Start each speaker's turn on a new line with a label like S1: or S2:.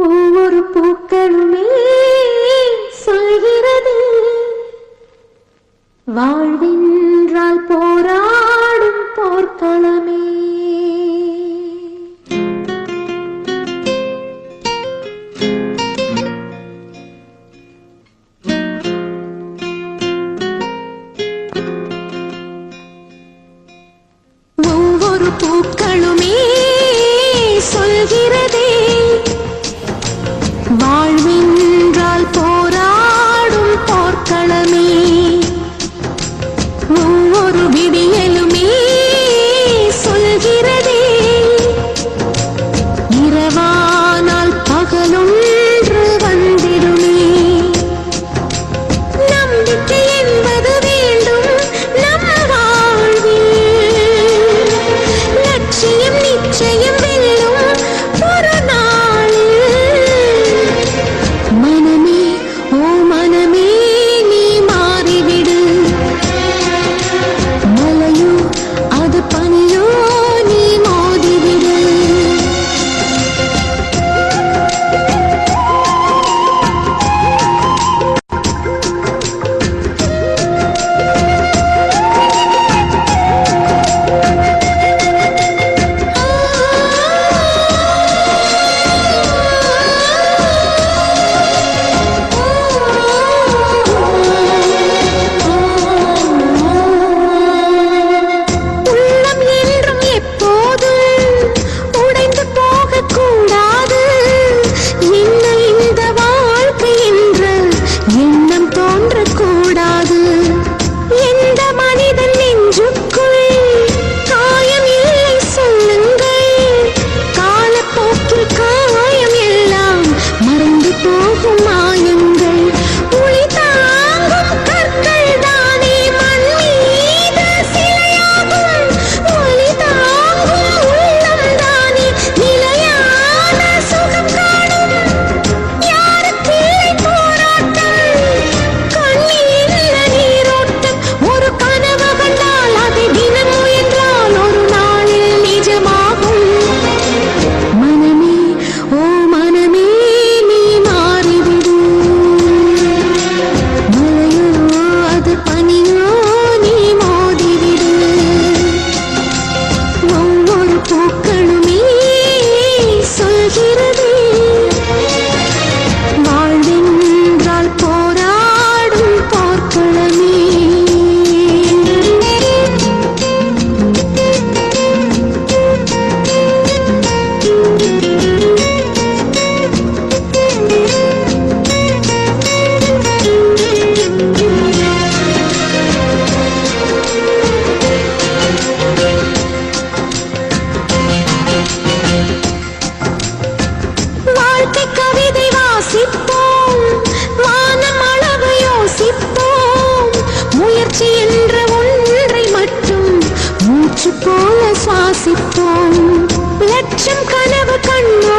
S1: ஒவ்வொரு பூக்களுமே சொல்கிறது வாழ்வென்றால் போராடும் போர்க்களமே. ஒவ்வொரு பூக்களுமே சொல்கிறதே வாழ்வென்றால் போராடும் போர்க்களமே. ஒவ்வொரு விடியலுமே சொல்கிறதே இரவானால் பகலொன்று வந்திடுமே. நம்பிக்கை என்பது வேண்டும் நம் வாழ்வில், லட்சியம் நிச்சயம் வெல்லும் ஒரு நாளில். மனமே ஓ மனமே நீ மாறிவிடு, மலையோ அது பனியோ நீ மோதிவிடு. உள்ளம் என்றும் எப்போதும் உடைந்து போகக்கூடாது. என்ன இந்த வாழ்க்கை என்ற எண்ணம் தோன்றக்கூடாது. எந்த மனிதன் நெஞ்சுக்குள் காயம் இல்லை சொல்லுங்கள். காலப்போக்கில் காயம் எல்லாம் மறந்து போகும் மாயங்கள். ஒளி தாங்கும் கற்கள் தானே மண் மீது சிலையாகும். ஒளி தாங்கும் உள்ளம் தானே நிலையான சுகம் காணும். யாருக்கில்லை போராட்டம், கண்ணில் இல்ல நீரோட்டம். ஒரு கனவு கண்டால் அதை தினம் முயன்றால் ஒரு நாளில் நிஜமாகும். மனமே ஓ மனமே நீ மாறிவிடு, மலையோ அது பனியோ நீ மோதிவிடு. ஒவ்வொரு பூக்களுமே சொல்கிறது வாழ்வென்றால் போராடும் போர்க்களமே. வாழ்க்கை கவிதை வாசிப்போம், வானம் அளவு யோசிப்போம். முயற்சி என்ற ஒன்றை மட்டும் மூச்சு போல சுவாசிப்போம். லட்சம் கனவு கண்ணோ